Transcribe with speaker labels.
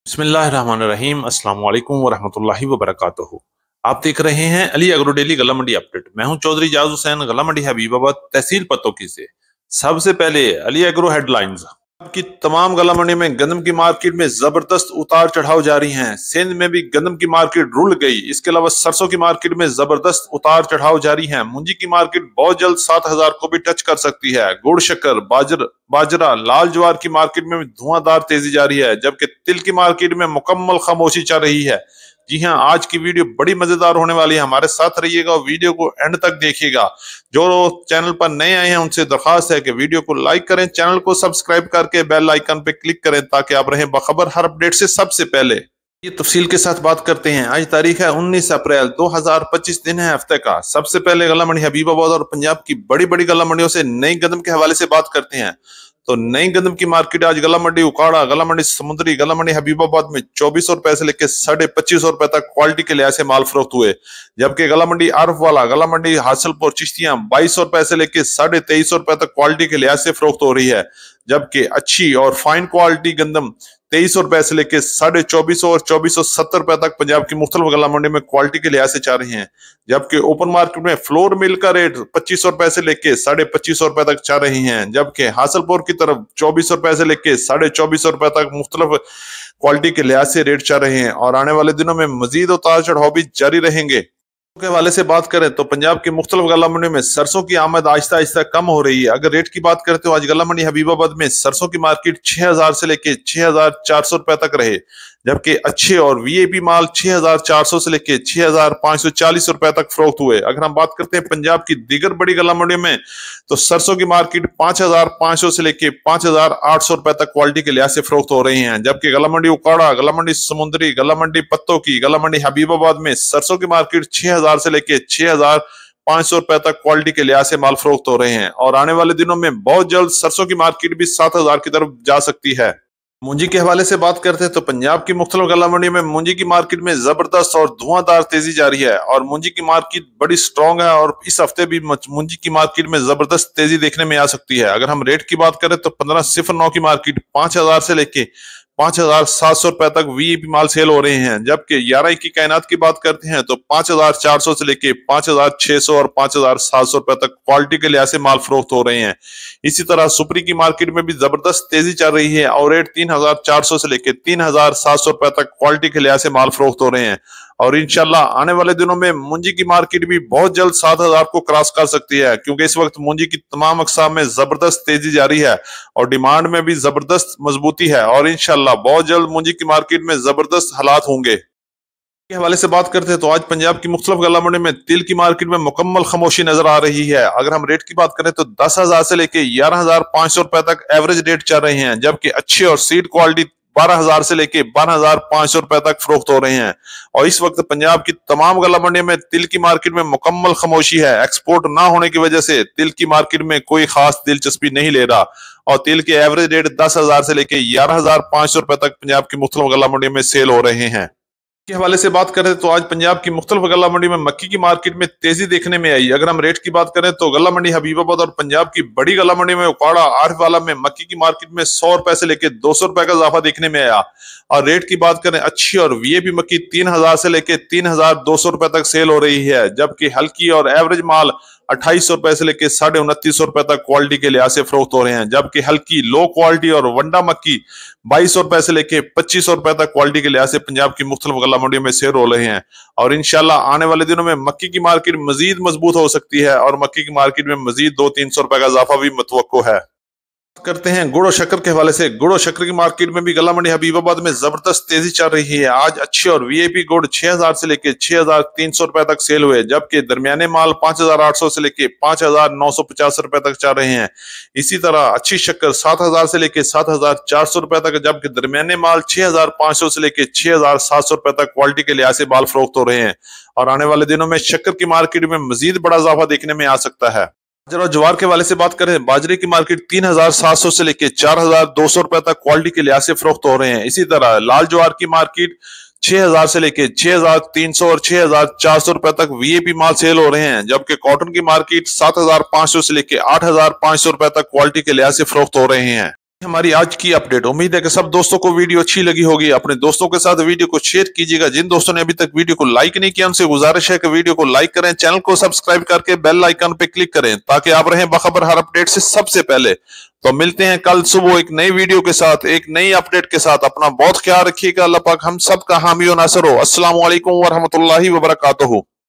Speaker 1: बिस्मिल्लाहिर्रहमानिर्रहीम अस्सलाम वालेकुम वरहमतुल्लाहि वबरकातुहू। आप देख रहे हैं अली एग्रो डेली गला मंडी अपडेट। मैं हूं चौधरी जाज हुसैन, गला मंडी हबीबाबाद, तहसील पतोकी से। सबसे पहले अली एग्रो हेडलाइंस की तमाम गला मंडी में गंदम की मार्केट में जबरदस्त उतार चढ़ाव जारी हैं। सिंध में भी गंदम की मार्केट रुल गई। इसके अलावा सरसों की मार्केट में जबरदस्त उतार चढ़ाव जारी है। मूंजी की मार्केट बहुत जल्द 7,000 को भी टच कर सकती है। गुड़, शक्कर, बाजरा, लाल ज्वार की मार्केट में भी धुआंधार तेजी जारी है, जबकि तिल की मार्केट में मुकम्मल खामोशी चल रही है। जी हाँ, आज की वीडियो बड़ी मजेदार होने वाली है। हमारे साथ रहिएगा और वीडियो को एंड तक देखिएगा। जो चैनल पर नए आए हैं उनसे दरखास्त है कि वीडियो को लाइक करें, चैनल को सब्सक्राइब करके बेल आइकन पे क्लिक करें ताकि आप रहें बखबर हर अपडेट से सबसे पहले। ये तफसील के साथ बात करते हैं। आज तारीख है 19 अप्रैल 2025, दिन है हफ्ते का। सबसे पहले गला मंडी हबीबाबाद और पंजाब की बड़ी बड़ी गला मंडियों से नई गंदम के हवाले से बात करते हैं। तो नई गंदम की मार्केट आज गला मंडी उकाड़ा, गला मंडी समुद्री, गला मंडी हबीबाबाद में 2400 रुपए से लेकर 2550 रुपए तक क्वालिटी के लिहाज से माल फरोख्त हुए। जबकि गला मंडी आरफ वाला, गला मंडी हासिलपुर, चिश्तियां 2200 रुपए से लेकर 2350 रुपए तक क्वालिटी के लिहाज से फरोख्त हो रही है। जबकि अच्छी और फाइन क्वालिटी गंदम 2300 रुपए से लेकर 2450 और 2470 रुपए तक पंजाब की मुख्तलिफ गला मंडी में क्वालिटी के लिहाज से जा रही हैं। जबकि ओपन मार्केट में फ्लोर मिल का रेट 2500 रुपए से लेकर 2550 रुपए तक जा रही हैं। जबकि हासिलपुर की तरफ 2400 रुपए से लेकर 2450 रुपए तक मुख्तलिफ क्वालिटी के लिहाज से रेट चल रहे हैं और आने वाले दिनों में मजीद उतार चढ़ाव भी जारी रहेंगे। के हवाले से बात करें तो पंजाब की मुख्तलिफ गला मंडी में सरसों की आमद आहिस्ता आहिस्ता कम हो रही है। अगर रेट की बात करें तो आज गला मंडी हबीबाबाद में सरसों की मार्केट 6000 से लेके 6400 रुपए तक रहे। जबकि अच्छे और वीआईपी माल 6400 से लेके 6540 रुपए तक फरोख्त हुए। अगर हम बात करते हैं पंजाब की दीगर बड़ी गला मंडियों में तो सरसों की मार्केट 5500 से लेके 5800 रुपए तक क्वालिटी के लिहाज से फरोख्त हो रही हैं। जबकि गला मंडी उकाड़ा, गला मंडी समुद्री, गला मंडी पत्तों की, गला मंडी हबीबाबाद में सरसों की मार्केट 6000 से लेके 6500 रुपए तक क्वालिटी के लिहाज से माल फरोख्त हो रहे हैं और आने वाले दिनों में बहुत जल्द सरसों की मार्केट भी 7000 की तरफ जा सकती है। मूंजी के हवाले से बात करते हैं तो पंजाब की मुख्तलिफ गला मंडी में मूंजी की मार्केट में जबरदस्त और धुआंधार तेजी जारी है और मूंजी की मार्केट बड़ी स्ट्रांग है और इस हफ्ते भी मूंजी की मार्केट में जबरदस्त तेजी देखने में आ सकती है। अगर हम रेट की बात करें तो 1509 की मार्केट 5000 से लेके 5700 रुपए तक वीआईपी माल सेल हो रहे हैं। जबकि 11 की कायनात की बात करते हैं तो 5400 से लेके 5600 और 5700 रुपए तक क्वालिटी के लिहाज से माल फरोख्त हो रहे हैं। इसी तरह सुपरी की मार्केट में भी जबरदस्त तेजी चल रही है और रेट 3400 से लेके 3700 रुपए तक क्वालिटी के लिहाज से माल फरोख्त हो रहे हैं और इंशाल्लाह आने वाले दिनों में मूंजी की मार्केट भी बहुत जल्द 7000 को क्रॉस कर सकती है, क्योंकि इस वक्त मूंजी की तमाम अक़साम में जबरदस्त तेजी जारी है और डिमांड में भी जबरदस्त मजबूती है और इंशाल्लाह बहुत जल्द मूंजी की मार्केट में जबरदस्त हालात होंगे। के हवाले से बात करते हैं तो आज पंजाब की मुख्तलिफ गला मंडी में तिल की मार्केट में मुकम्मल खामोशी नजर आ रही है। अगर हम रेट की बात करें तो 10,000 से लेके 11,500 रुपए तक एवरेज रेट चल रहे हैं। जबकि अच्छी और सीड क्वालिटी 12,000 से लेके 12,500 रुपए तक फरोख्त हो रहे हैं और इस वक्त पंजाब की तमाम गला मंडी में तिल की मार्केट में मुकम्मल खामोशी है। एक्सपोर्ट ना होने की वजह से तिल की मार्केट में कोई खास दिलचस्पी नहीं ले रहा और तिल के एवरेज रेट 10,000 से लेके 11,500 रुपए तक पंजाब की मुख्तलिफ गला मंडी में सेल हो रहे हैं। के हवाले से बात करें तो आज पंजाब की मुख्तलिफ गला मंडी में मक्की की मार्केट में तेजी देखने में आई। अगर हम रेट की बात करें तो गला मंडी हबीबाबाद और पंजाब की बड़ी गला मंडी में उकाड़ा, आरफ वाला में मक्की की मार्केट में 100 रुपए से लेकर 200 रुपए का इजाफा देखने में आया और रेट की बात करें अच्छी और वीआईपी मक्की 3000 से लेकर 3200 रुपए तक सेल हो रही है। जबकि हल्की और एवरेज माल 2800 रुपए से लेकर 2950 रुपए तक क्वालिटी के लिहाज से फरोख्त हो रहे हैं। जबकि हल्की लो क्वालिटी और वंडा मक्की 2200 रुपए से लेकर 2500 रुपए तक क्वालिटी के लिहाज से पंजाब की मुख्तलिफ गला मंडियों में सेल हो रहे हैं और इंशाल्लाह आने वाले दिनों में मक्की की मार्केट मजीद मजबूत हो सकती है और मक्की की मार्केट में मजीद 200-300 रुपए का इजाफा भी मुतवक्को है। करते हैं गुड़ और शक्कर के हवाले से। गुड़ और शक्कर की मार्केट में भी गला मंडी हबीबाबाद में जबरदस्त तेजी चल रही है। आज अच्छी और वीआईपी गुड़ 6000 से लेके 6300 रुपए तक सेल हुए। जबकि दरमियाने माल 5800 से लेके 5950 रुपए तक चल रहे हैं। इसी तरह अच्छी शक्कर 7000 से लेके 7400 रुपए तक, जबकि दरमियाने माल 6500 से लेके 6700 रुपए तक क्वालिटी के लिहाज से माल फरोख्त हो रहे हैं और आने वाले दिनों में शक्कर की मार्केट में मजीद बड़ा इजाफा देखने में आ सकता है। बाजरा और ज्वार के वाले से बात करें, बाजरे की मार्केट 3700 से लेके 4200 रुपए तक क्वालिटी के लिहाज से फरोख्त हो रहे हैं। इसी तरह लाल ज्वार की मार्केट 6000 से लेके 6300 और 6400 रुपए तक वीआईपी माल सेल हो रहे हैं। जबकि कॉटन की मार्केट 7500 से लेके 8500 रुपए तक क्वालिटी के लिहाज से फरोख्त हो रहे हैं। हमारी आज की अपडेट। उम्मीद है कि सब दोस्तों को वीडियो अच्छी लगी होगी। अपने दोस्तों के साथ वीडियो को शेयर कीजिएगा। जिन दोस्तों ने अभी तक वीडियो को लाइक नहीं किया उनसे गुजारिश है कि वीडियो को लाइक करें, चैनल को सब्सक्राइब करके बेल आइकन पे क्लिक करें ताकि आप रहें बाखबर हर अपडेट से सबसे पहले। तो मिलते हैं कल सुबह एक नई वीडियो के साथ, एक नई अपडेट के साथ। अपना बहुत ख्याल रखिएगा। अल्लाह पाक हम सब का हामी और नासर हो। अस्सलाम वालेकुम व रहमतुल्लाहि व बरकातहू।